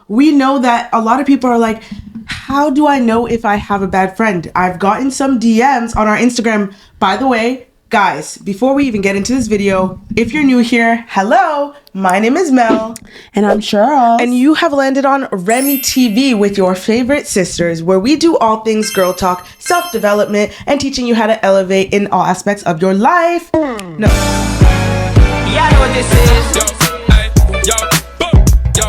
we know that a lot of people are like, how do I know if I have a bad friend? I've gotten some DMs on our Instagram. By the way, guys, before we even get into this video, if you're new here, hello, my name is Mel. And I'm Cheryl. And you have landed on Remy TV with your favorite sisters, where we do all things girl talk, self-development, and teaching you how to elevate in all aspects of your life. No. Yeah, I know what this is. Yo, boom, yo,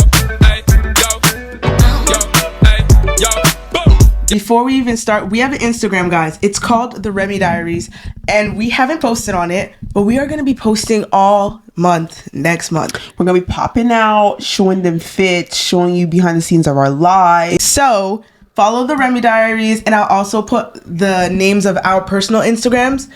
Before we even start, we have an Instagram, guys. It's called The Remy Diaries, and we haven't posted on it, but we are going to be posting all month next month. We're going to be popping out, showing them fits, showing you behind the scenes of our lives. So follow The Remy Diaries, and I'll also put the names of our personal Instagrams.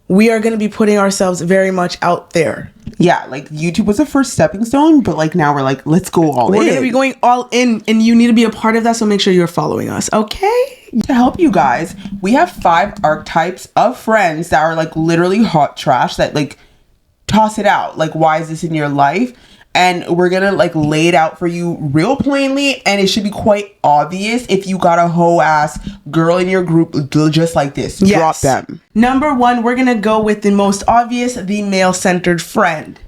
We are going to be putting ourselves very much out there. Yeah, like YouTube was the first stepping stone, but like now we're like, let's go all in. We're going to be going all in, and you need to be a part of that, so make sure you're following us, okay? To help you guys, we have 5 archetypes of friends that are like literally hot trash that like toss it out. Like, why is this in your life? And we're gonna like lay it out for you real plainly, and it should be quite obvious if you got a hoe ass girl in your group just like this. Yes. Drop them. Number 1, we're gonna go with the most obvious, the male-centered friend.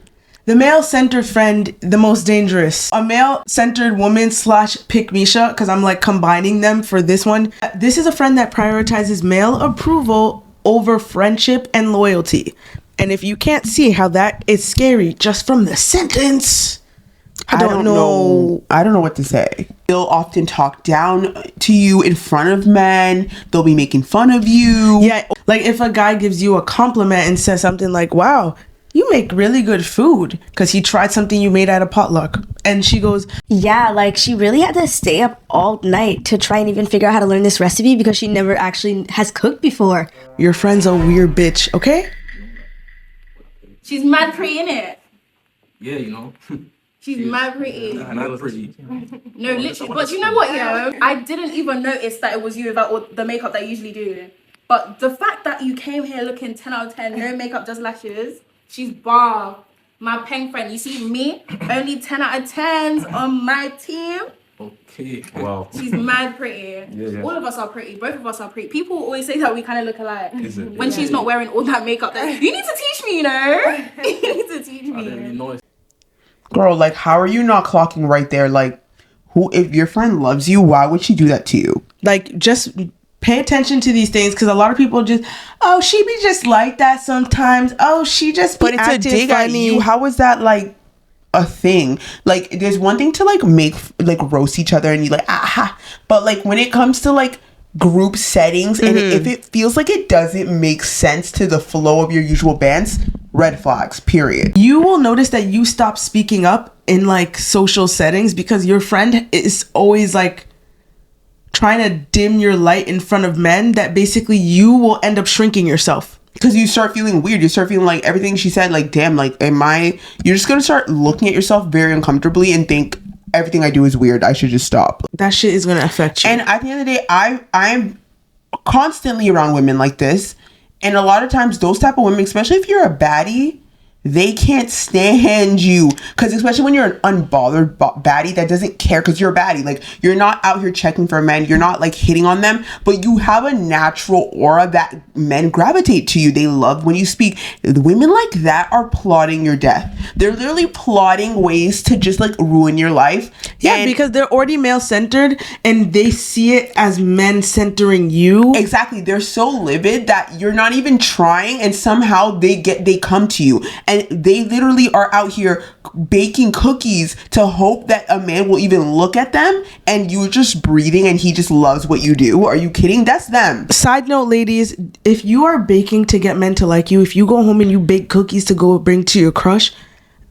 The male-centered friend, the most dangerous. A male-centered woman / pick-me-sha, because I'm like combining them for this one. This is a friend that prioritizes male approval over friendship and loyalty. And if you can't see how that is scary just from the sentence, I don't know. I don't know what to say. They'll often talk down to you in front of men. They'll be making fun of you. Yeah, like if a guy gives you a compliment and says something like, wow, you make really good food, because he tried something you made at a potluck. And she goes, yeah, like she really had to stay up all night to try and even figure out how to learn this recipe because she never actually has cooked before. your friend's a weird bitch, okay? She's mad pretty, innit? Yeah, you know. She's mad pretty. Mad pretty. No, literally. But you know what, yo? I didn't even notice that it was you without all the makeup that you usually do. But the fact that you came here looking 10 out of 10, no makeup, just lashes, she's bar. My pen friend, you see me? Only 10 out of 10s on my team. Okay. Wow. She's mad pretty. Yeah. All of us are pretty. Both of us are pretty. People always say that we kind of look alike. Is it? When she's not wearing all that makeup. You need to teach me, you know? You need to teach I didn't me. even know it. Girl, like, how are you not clocking right there? Like, who? If your friend loves you, why would she do that to you? Like, just pay attention to these things, because a lot of people just, oh, she be just like that sometimes. Oh, she just be But it's a acting dig at funny. you. How is that like a thing? Like, there's one thing to like make like roast each other and you like aha, but like when it comes to like group settings and if it feels like it doesn't make sense to the flow of your usual bands, red flags, period. You will notice that you stop speaking up in like social settings because your friend is always like trying to dim your light in front of men, that basically you will end up shrinking yourself. Because you start feeling weird. You start feeling like everything she said, like, damn, like, you're just gonna start looking at yourself very uncomfortably and think everything I do is weird. I should just stop. That shit is gonna affect you. And at the end of the day, I'm constantly around women like this. And a lot of times those type of women, especially if you're a baddie, they can't stand you. Because especially when you're an unbothered baddie that doesn't care, because you're a baddie. Like, you're not out here checking for men. You're not like hitting on them. But you have a natural aura that men gravitate to you. They love when you speak. Women like that are plotting your death. They're literally plotting ways to just like ruin your life. Yeah, And because they're already male-centered and they see it as men centering you. exactly. They're so livid that you're not even trying, and somehow they come to you. And they literally are out here baking cookies to hope that a man will even look at them, and you're just breathing and he just loves what you do. Are you kidding? That's them. Side note, ladies, if you are baking to get men to like you, if you go home and you bake cookies to go bring to your crush,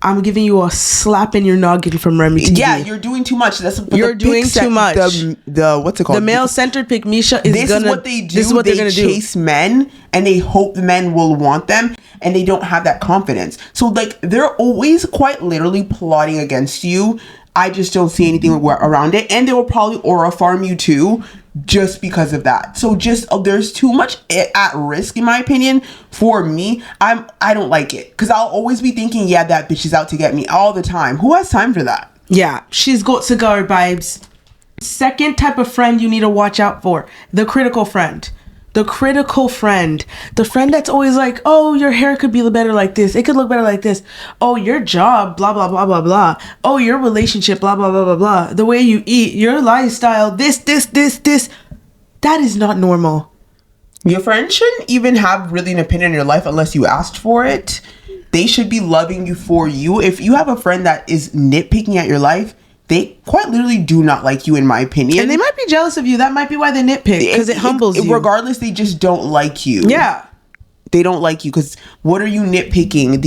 I'm giving you a slap in your noggin from Remy TV. Yeah, you're doing too much. You're doing too much. The what's it called? The male-centered pick-me-sha is This is what they do. This is what they they're gonna do. chase men, and they hope men will want them, and they don't have that confidence. So like, they're always quite literally plotting against you. I just don't see anything around it, and they will probably aura farm you too, just because of that. So just there's too much at risk, in my opinion. For me, I don't like it, because I'll always be thinking, yeah, that bitch is out to get me all the time. Who has time for that? Yeah, she's got cigar vibes. Second type of friend you need to watch out for, the critical friend. The critical friend. The friend that's always like, oh, your hair could be better like this. It could look better like this. Oh, your job, blah, blah, blah, blah, blah. Oh, your relationship, blah, blah, blah, blah, blah. The way you eat, your lifestyle, this. That is not normal. Your friend shouldn't even have really an opinion in your life unless you asked for it. They should be loving you for you. If you have a friend that is nitpicking at your life, they quite literally do not like you, in my opinion. And they might be jealous of you. That might be why they nitpick, because it humbles you. Regardless, they just don't like you. Yeah. They don't like you because what are you nitpicking?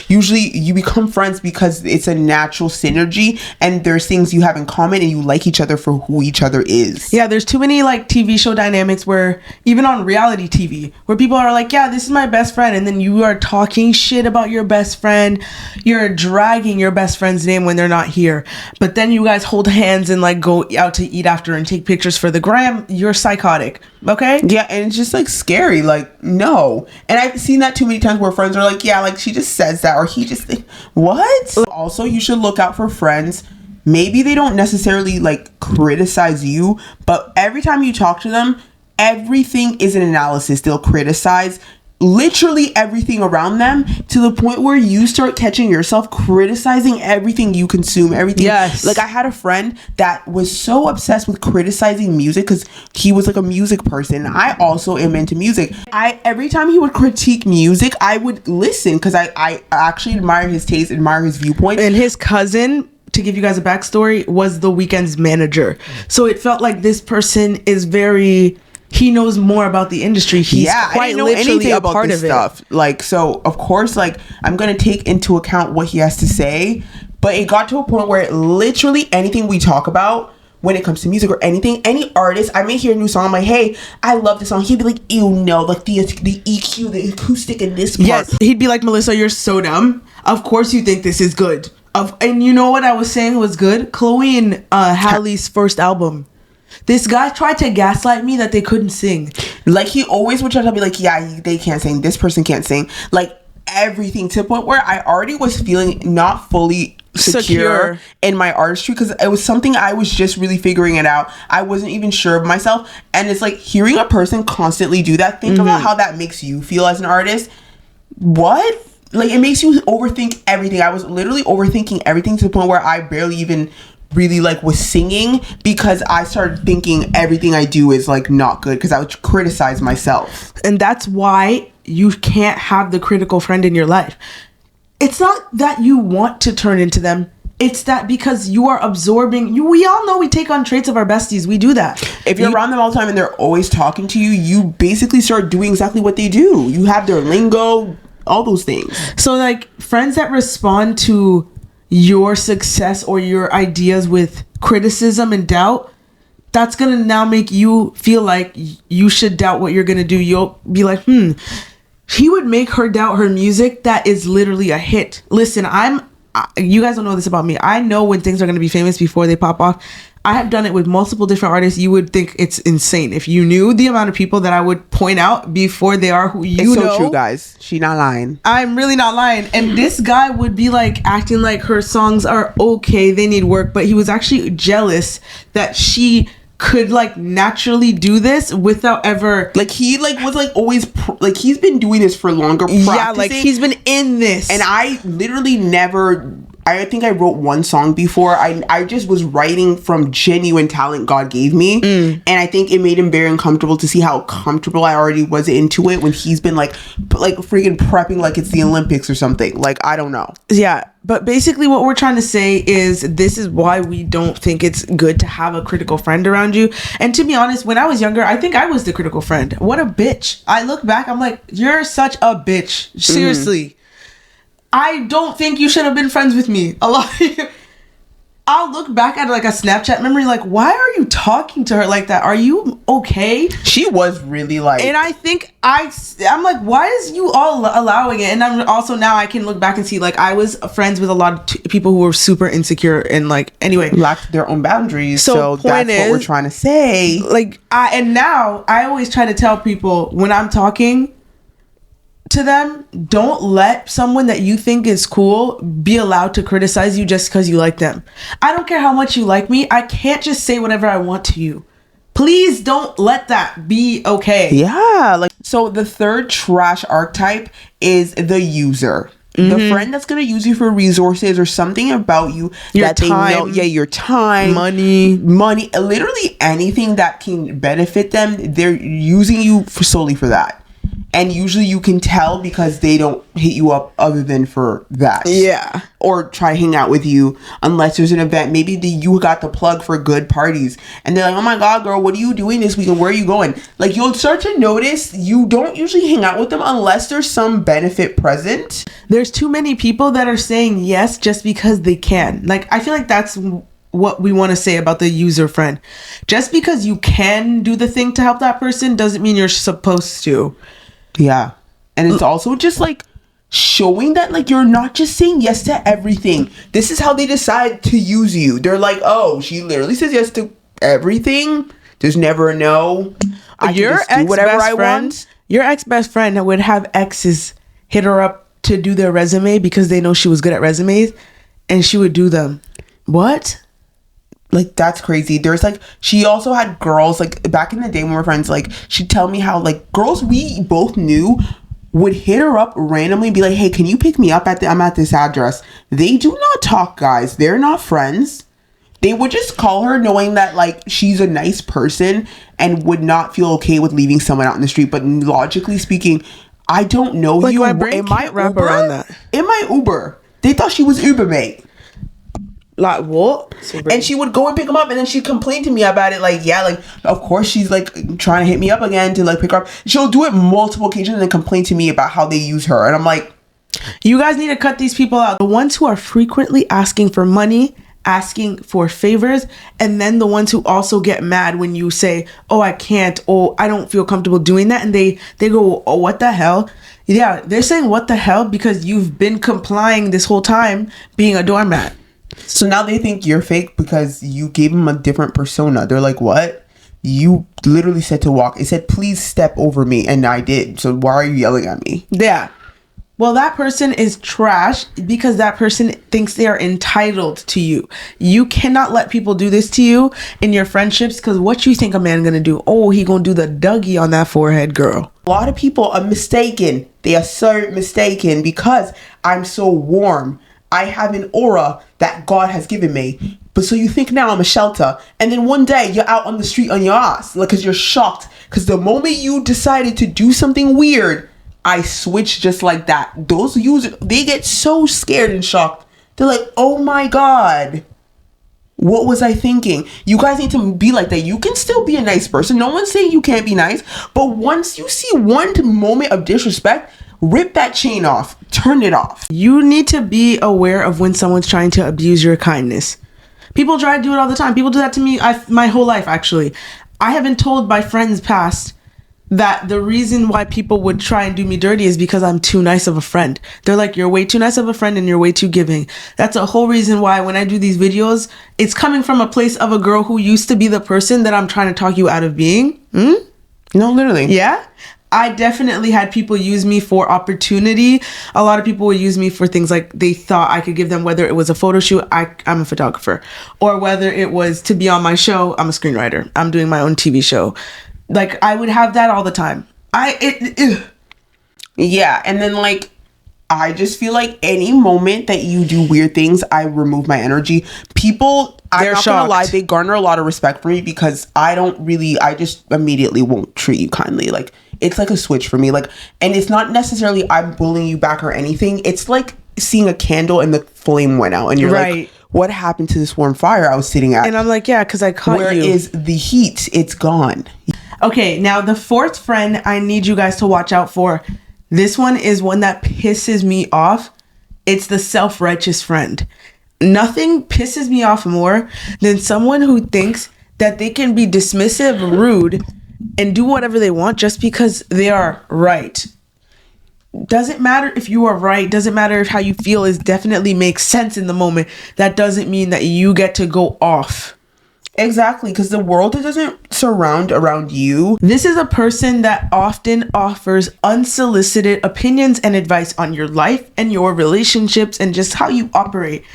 Usually you become friends because it's a natural synergy and there's things you have in common and you like each other for who each other is. Yeah, there's too many like TV show dynamics where even on reality TV where people are like, yeah, this is my best friend, and then you are talking shit about your best friend. You're dragging your best friend's name when they're not here. But then you guys hold hands and like go out to eat after and take pictures for the gram. You're psychotic. Okay? Yeah, and it's just like scary. Like, no. And I've seen that too many times where friends are like, yeah, like she just says that, or he just, what? Also, you should look out for friends. Maybe they don't necessarily like criticize you, but every time you talk to them, everything is an analysis. They'll criticize literally everything around them to the point where you start catching yourself criticizing everything you consume, everything. Yes. Like I had a friend that was so obsessed with criticizing music because he was like a music person. I also am into music. Every time he would critique music, I would listen because I actually admire his taste, admire his viewpoint. And his cousin, to give you guys a backstory, was The Weeknd's manager. So it felt like this person is he knows more about the industry. He's quite literally a part of it. Like, so of course, like I'm gonna take into account what he has to say, but it got to a point where literally anything we talk about when it comes to music or anything, any artist, I may hear a new song, I'm like, hey, I love this song. He'd be like, ew, no, like the EQ, the acoustic in this part. Yes, he'd be like, Melissa, you're so dumb. Of course you think this is good. And you know what I was saying was good? Chloe and Halle's first album. This guy tried to gaslight me that they couldn't sing. Like, he always would try to be like, yeah, they can't sing. This person can't sing. Like, everything to the point where I already was feeling not fully secure in my artistry because it was something I was just really figuring it out. I wasn't even sure of myself. And it's like hearing a person constantly do that. Think about how that makes you feel as an artist. What? Like, it makes you overthink everything. I was literally overthinking everything to the point where I barely even really like was singing because I started thinking everything I do is like not good because I would criticize myself. And that's why you can't have the critical friend in your life. It's not that you want to turn into them. It's that because you are absorbing. We all know we take on traits of our besties. We do that. If you're around them all the time and they're always talking to you, you basically start doing exactly what they do. You have their lingo, all those things. So like friends that respond to your success or your ideas with criticism and doubt, that's gonna now make you feel like you should doubt what you're gonna do. You'll be like, he would make her doubt her music that is literally a hit. Listen, you guys don't know this about me. I know when things are gonna be famous before they pop off. I have done it with multiple different artists. You would think it's insane if you knew the amount of people that I would point out before they are who you know. It's so true, guys. She not lying. I'm really not lying. And this guy would be like acting like her songs are okay, they need work, but he was actually jealous that she could like naturally do this without ever like he like was like always like he's been doing this for longer. Yeah, like he's been in this, and I literally never. I think I wrote one song before. I just was writing from genuine talent God gave me. And I think it made him very uncomfortable to see how comfortable I already was into it when he's been like freaking prepping like it's the Olympics or something. Like, I don't know. Yeah. But basically what we're trying to say is this is why we don't think it's good to have a critical friend around you. And to be honest, when I was younger, I think I was the critical friend. What a bitch. I look back, I'm like, you're such a bitch. Seriously. I don't think you should have been friends with me. A lot of you, I'll look back at like a Snapchat memory like, why are you talking to her like that? Are you okay? She was really like... And I think I'm like, why is you all allowing it? And I'm also now I can look back and see like I was friends with a lot of people who were super insecure and like, anyway. Lacked their own boundaries. So that's what we're trying to say. Like, now I always try to tell people when I'm talking... to them, don't let someone that you think is cool be allowed to criticize you just because you like them. I don't care how much you like me. I can't just say whatever I want to you. Please don't let that be okay. Yeah, like, so the third trash archetype is the user. The friend that's gonna use you for resources or something about you Your that time. they know. Yeah, your time, Money. literally anything that can benefit them. They're using you solely for that. And usually you can tell because they don't hit you up other than for that. Yeah. Or try to hang out with you unless there's an event. Maybe you got the plug for good parties. And they're like, oh my God, girl, what are you doing this weekend? Where are you going? Like, you'll start to notice you don't usually hang out with them unless there's some benefit present. There's too many people that are saying yes just because they can. Like, I feel like that's what we want to say about the user friend. Just because you can do the thing to help that person doesn't mean you're supposed to. Yeah. And it's also just like showing that like you're not just saying yes to everything. This is how they decide to use you. They're like, oh, she literally says yes to everything. There's never a no. I Your can just do whatever I want. Your ex-best friend would have exes hit her up to do their resume because they know she was good at resumes, and she would do them. What? Like, that's crazy. There's like, she also had girls like back in the day when we were friends, like she'd tell me how like girls we both knew would hit her up randomly and be like, hey, can you pick me up I'm at this address. They do not talk, guys. They're not friends. They would just call her knowing that like she's a nice person and would not feel okay with leaving someone out in the street. But logically speaking, I don't know Like, you. my brain can't wrap around that. In my Uber, they thought she was Uber mate. Like, what? And she would go and pick him up, and then she'd complain to me about it. Like, yeah, like, of course she's like trying to hit me up again to like pick her up. She'll do it multiple occasions and then complain to me about how they use her. And I'm like, you guys need to cut these people out. The ones who are frequently asking for money, asking for favors, and then the ones who also get mad when you say, oh, I can't, oh, I don't feel comfortable doing that. And they go, oh, what the hell? Yeah, they're saying what the hell because you've been complying this whole time being a doormat. so now they think you're fake because you gave them a different persona. They're like, what? You literally said to walk. It said, please step over me. And I did. So why are you yelling at me? Yeah. Well, that person is trash because that person thinks they are entitled to you. You cannot let people do this to you in your friendships because what you think a man gonna do? Oh, he gonna do the Dougie on that forehead, girl. A lot of people are mistaken. They are so mistaken because I'm so warm. I have an aura that God has given me. But so you think now I'm a shelter. And then one day you're out on the street on your ass. Like, because you're shocked. Because the moment you decided to do something weird, I switch just like that. Those users, they get so scared and shocked. They're like, oh my God. What was I thinking? You guys need to be like that. You can still be a nice person. No one's saying you can't be nice. But once you see one moment of disrespect, rip that chain off. Turn it off. You need to be aware of when someone's trying to abuse your kindness. People try to do it all the time. People do that to me my whole life, actually. I have been told by friends past that the reason why people would try and do me dirty is because I'm too nice of a friend. They're like, you're way too nice of a friend and you're way too giving. That's a whole reason why when I do these videos, it's coming from a place of a girl who used to be the person that I'm trying to talk you out of being. No, literally. Yeah. I definitely had people use me for opportunity. A lot of people would use me for things like they thought I could give them, whether it was a photo shoot, I'm a photographer, or whether it was to be on my show, I'm a screenwriter. I'm doing my own TV show. Like, I would have that all the time. Yeah, and then like I just feel like any moment that you do weird things, I remove my energy. People, I'm not gonna lie, they garner a lot of respect for me because I just immediately won't treat you kindly. Like, it's like a switch for me. Like, and it's not necessarily I'm bullying you back or anything. It's like seeing a candle and the flame went out and you're like, what happened to this warm fire I was sitting at? And I'm like, yeah, because I caught you. Where is the heat? It's gone. Okay, now the fourth friend I need you guys to watch out for. This one is one that pisses me off. It's the self-righteous friend. Nothing pisses me off more than someone who thinks that they can be dismissive, rude, and do whatever they want just because they are right. Doesn't matter if you are right. Doesn't matter if how you feel is definitely makes sense in the moment. That doesn't mean that you get to go off. Exactly, because the world doesn't surround around you. This is a person that often offers unsolicited opinions and advice on your life and your relationships and just how you operate.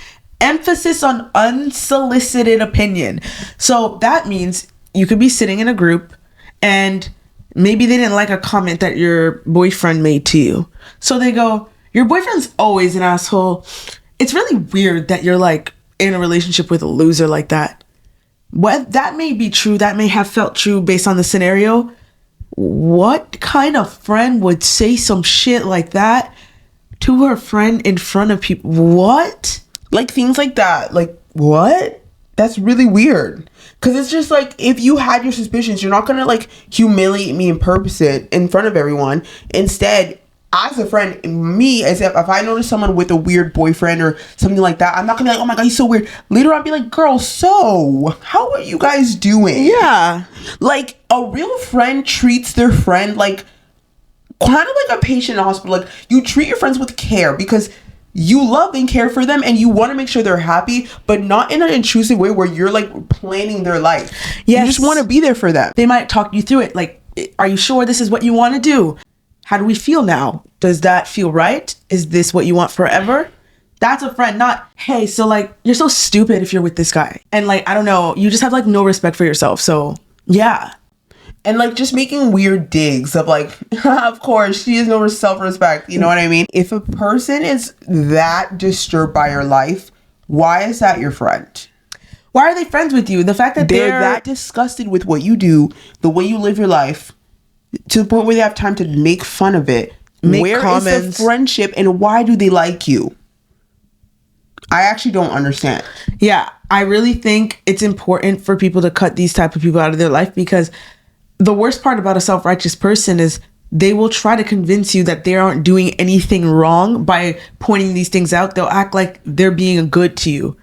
Emphasis on unsolicited opinion. So that means you could be sitting in a group and maybe they didn't like a comment that your boyfriend made to you. So they go, your boyfriend's always an asshole. It's really weird that you're like in a relationship with a loser like that. What that may be true, that may have felt true based on the scenario. What kind of friend would say some shit like that to her friend in front of people? What? Like things like that. Like, what? That's really weird. Because it's just like, if you had your suspicions, you're not going to like humiliate me and purpose it in front of everyone. Instead, as a friend, me, as if I notice someone with a weird boyfriend or something like that, I'm not gonna be like, oh my god, he's so weird. Later on, I'll be like, girl, so how are you guys doing? Yeah. Like, a real friend treats their friend like kind of like a patient in a hospital. Like, you treat your friends with care because you love and care for them and you want to make sure they're happy, but not in an intrusive way where you're like planning their life. Yes. You just want to be there for them. They might talk you through it. Like, are you sure this is what you want to do? How do we feel now? Does that feel right? Is this what you want forever? That's a friend, not, hey, so like, you're so stupid if you're with this guy. And like, I don't know, you just have like no respect for yourself. So yeah. And like just making weird digs of like, of course, she has no self-respect. You know what I mean? If a person is that disturbed by your life, why is that your friend? Why are they friends with you? The fact that They're that disgusted with what you do, the way you live your life, to the point where they have time to make fun of it. Where is the friendship and why do they like you? I actually don't understand. Yeah, I really think it's important for people to cut these type of people out of their life, because the worst part about a self-righteous person is they will try to convince you that they aren't doing anything wrong by pointing these things out. They'll act like they're being good to you.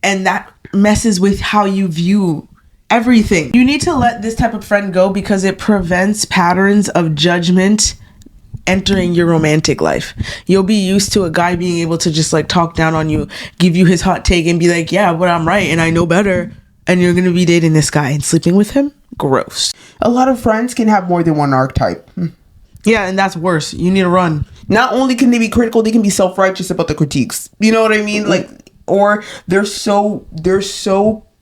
And that messes with how you view everything. You need to let this type of friend go because it prevents patterns of judgment entering your romantic life. You'll be used to a guy being able to just like talk down on you, give you his hot take and be like, yeah, but I'm right and I know better. And you're going to be dating this guy and sleeping with him? Gross. A lot of friends can have more than one archetype. Yeah, and that's worse. You need to run. Not only can they be critical, they can be self-righteous about the critiques. You know what I mean? Like, or they're so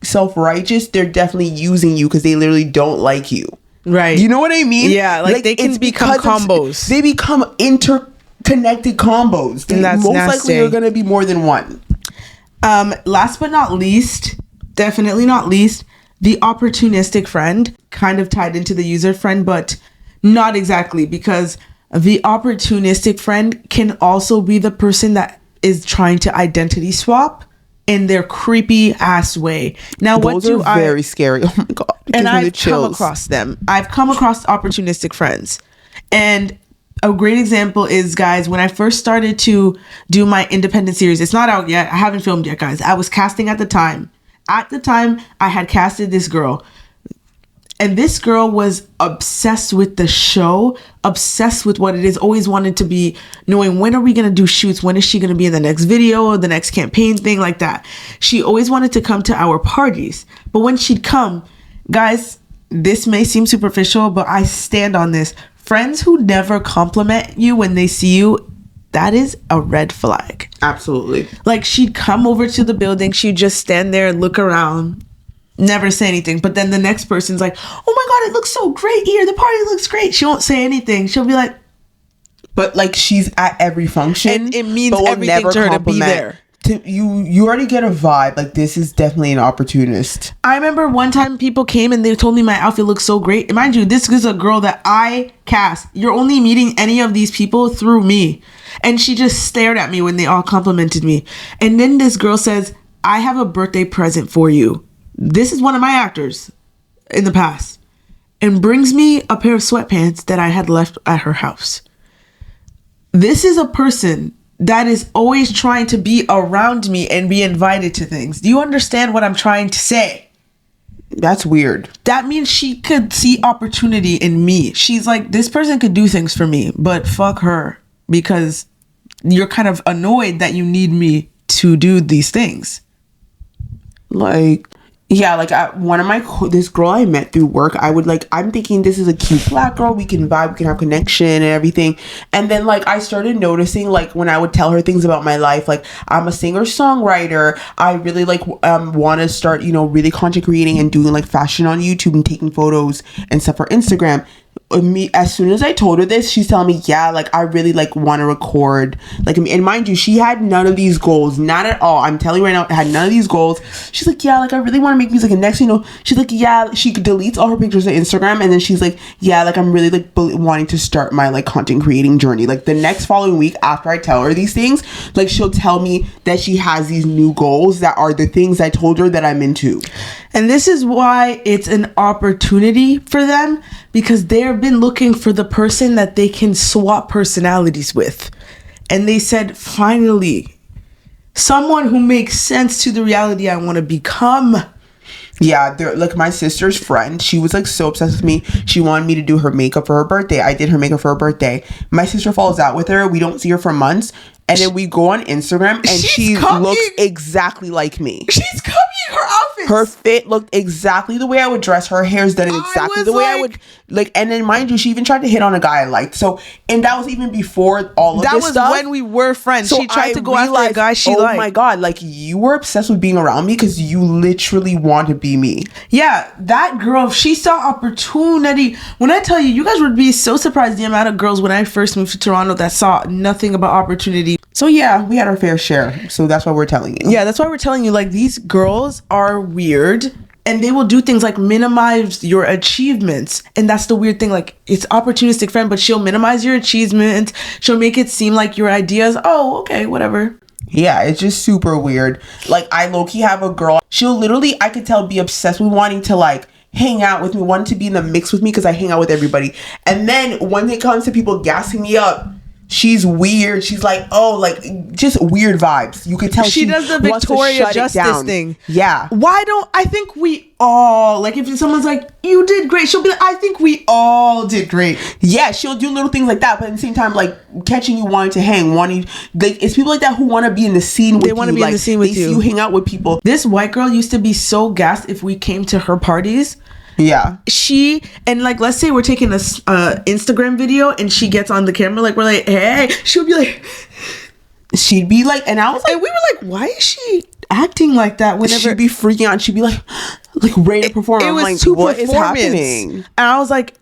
self-righteous, they're definitely using you because they literally don't like you. Right. You know what I mean? Yeah, like they can become combos. They become interconnected combos. And that's most nasty. likely are going to be more than one. Last but not least, definitely not least, the opportunistic friend, kind of tied into the user friend, but not exactly, because the opportunistic friend can also be the person that is trying to identity swap in their creepy ass way. Now, Those are very scary. Oh my god! And I've come across them. I've come across opportunistic friends, and a great example is, guys, when I first started to do my independent series. It's not out yet. I haven't filmed yet, guys. I was casting at the time. At the time, I had casted this girl. And this girl was obsessed with the show, obsessed with what it is, always wanted to be knowing, when are we going to do shoots? When is she going to be in the next video or the next campaign, thing like that. She always wanted to come to our parties. But when she'd come, guys, this may seem superficial, but I stand on this. Friends who never compliment you when they see you, that is a red flag. Absolutely. Like, she'd come over to the building, she'd just stand there and look around, never say anything. But then the next person's like, oh my god, it looks so great here, the party looks great. She won't say anything. She'll be like, but like, she's at every function, and it means everything to her to be there. You already get a vibe like this is definitely an opportunist. I remember one time people came and they told me my outfit looks so great. And mind you, this is a girl that I cast. You're only meeting any of these people through me. And she just stared at me when they all complimented me. And then this girl says, I have a birthday present for you. This is one of my actors in the past. And brings me a pair of sweatpants that I had left at her house. This is a person that is always trying to be around me and be invited to things. Do you understand what I'm trying to say? That's weird. That means she could see opportunity in me. She's like, this person could do things for me, but fuck her, because you're kind of annoyed that you need me to do these things. Like, Yeah, like one of my this girl I met through work, I'm thinking this is a cute black girl, we can vibe, we can have connection and everything. And then like I started noticing, like when I would tell her things about my life, like I'm a singer songwriter, I really like want to start, you know, really content creating and doing like fashion on YouTube and taking photos and stuff for Instagram. As soon as I told her this, she's telling me, yeah, like I really like want to record, like, and mind you, she had none of these goals, not at all. I'm telling you right now, had none of these goals. She's like, yeah, like I really want to make music. And next, you know, she's like, yeah, she deletes all her pictures on Instagram, and then she's like, yeah, like I'm really like wanting to start my like content creating journey. Like the next following week after I tell her these things, like she'll tell me that she has these new goals that are the things I told her that I'm into. And this is why it's an opportunity for them, because they've been looking for the person that they can swap personalities with. And they said, finally, someone who makes sense to the reality I want to become. Yeah, like my sister's friend, she was like so obsessed with me. She wanted me to do her makeup for her birthday. I did her makeup for her birthday. My sister falls out with her. We don't see her for months. And then we go on Instagram and she looks exactly like me. She's copying her outfits. Her fit looked exactly the way I would dress. Her hair's done exactly the way I would like. And then mind you, she even tried to hit on a guy I liked. So, and that was even before all of this stuff. That was when we were friends. So she tried to go after a guy she liked. Oh my God, like you were obsessed with being around me because you literally want to be me. Yeah, that girl, she saw opportunity. When I tell you, you guys would be so surprised the amount of girls when I first moved to Toronto that saw nothing about opportunity. So yeah, we had our fair share. So that's why we're telling you. Yeah, that's why we're telling you, like, these girls are weird and they will do things like minimize your achievements. And that's the weird thing. Like, it's opportunistic friend, but she'll minimize your achievements. She'll make it seem like your ideas, oh, okay, whatever. Yeah, it's just super weird. Like, I low-key have a girl. She'll literally, I could tell, be obsessed with wanting to, like, hang out with me, wanting to be in the mix with me because I hang out with everybody. And then when it comes to people gassing me up, she's weird. She's like, oh, like just weird vibes. You could tell she does the Victoria Justice thing. Yeah. Why don't I think we all, like, if someone's like, you did great, she'll be like, I think we all did great. Yeah, she'll do little things like that, but at the same time, like catching you wanting to hang, wanting, like, it's people like that who want to be in the scene with you. They want to be in the scene with you. They see you hang out with people. This white girl used to be so gassed if we came to her parties. Yeah. She, and like, let's say we're taking a Instagram video and she gets on the camera, like, we're like, hey, she would be like, she'd be like, and I was like, and we were like, why is she acting like that whenever? She'd be freaking out. She'd be like ready to perform. It I'm was like, too what is happening? And I was like,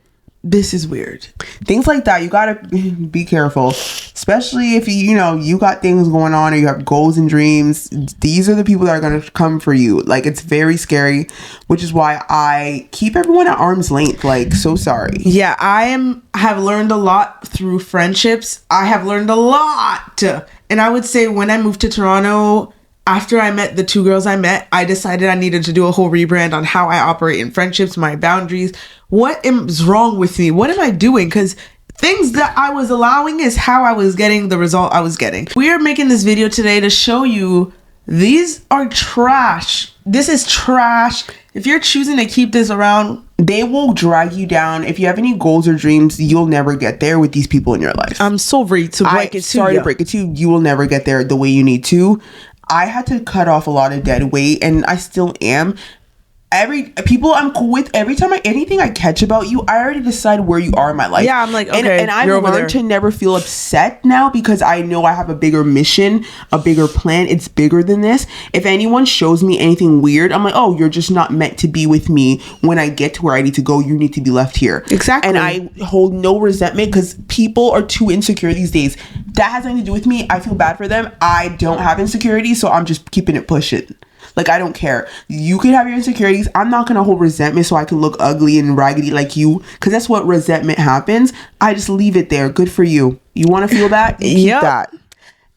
this is weird. Things like that, you gotta be careful, especially if you know you got things going on or you have goals and dreams. These are the people that are gonna come for you. Like, it's very scary, which is why I keep everyone at arm's length. Like, so sorry. Yeah, have learned a lot through friendships. I have learned a lot, and I would say when I moved to Toronto, after I met the two girls I met, I decided I needed to do a whole rebrand on how I operate in friendships, my boundaries. What is wrong with me? What am I doing? Because things that I was allowing is how I was getting the result I was getting. We are making this video today to show you these are trash. This is trash. If you're choosing to keep this around, they will drag you down. If you have any goals or dreams, you'll never get there with these people in your life. I'm sorry to break it to you. Sorry to break it to you. You will never get there the way you need to. I had to cut off a lot of dead weight, and I still am. People I'm cool with, every time anything I catch about you, I already decide where you are in my life. Yeah, I'm like, okay, and I've learned to never feel upset now because I know I have a bigger mission, a bigger plan. It's bigger than this. If anyone shows me anything weird, I'm like, oh, you're just not meant to be with me. When I get to where I need to go, you need to be left here. Exactly. And I hold no resentment because people are too insecure these days. That has nothing to do with me. I feel bad for them. I don't have insecurities, so I'm just keeping it pushing. Like, I don't care. You can have your insecurities. I'm not going to hold resentment so I can look ugly and raggedy like you, because that's what resentment happens. I just leave it there. Good for you. You want to feel that? You keep that.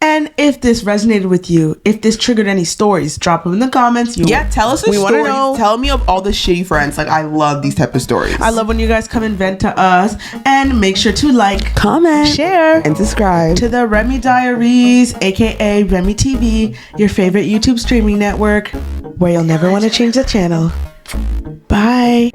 And if this resonated with you, if this triggered any stories, drop them in the comments. Tell us a story. Want to know. Tell me of all the shitty friends. Like, I love these type of stories. I love when you guys come and vent to us. And make sure to like, comment, share, and subscribe to the Remy Diaries, aka Remy TV, your favorite YouTube streaming network, where you'll never want to change the channel. Bye.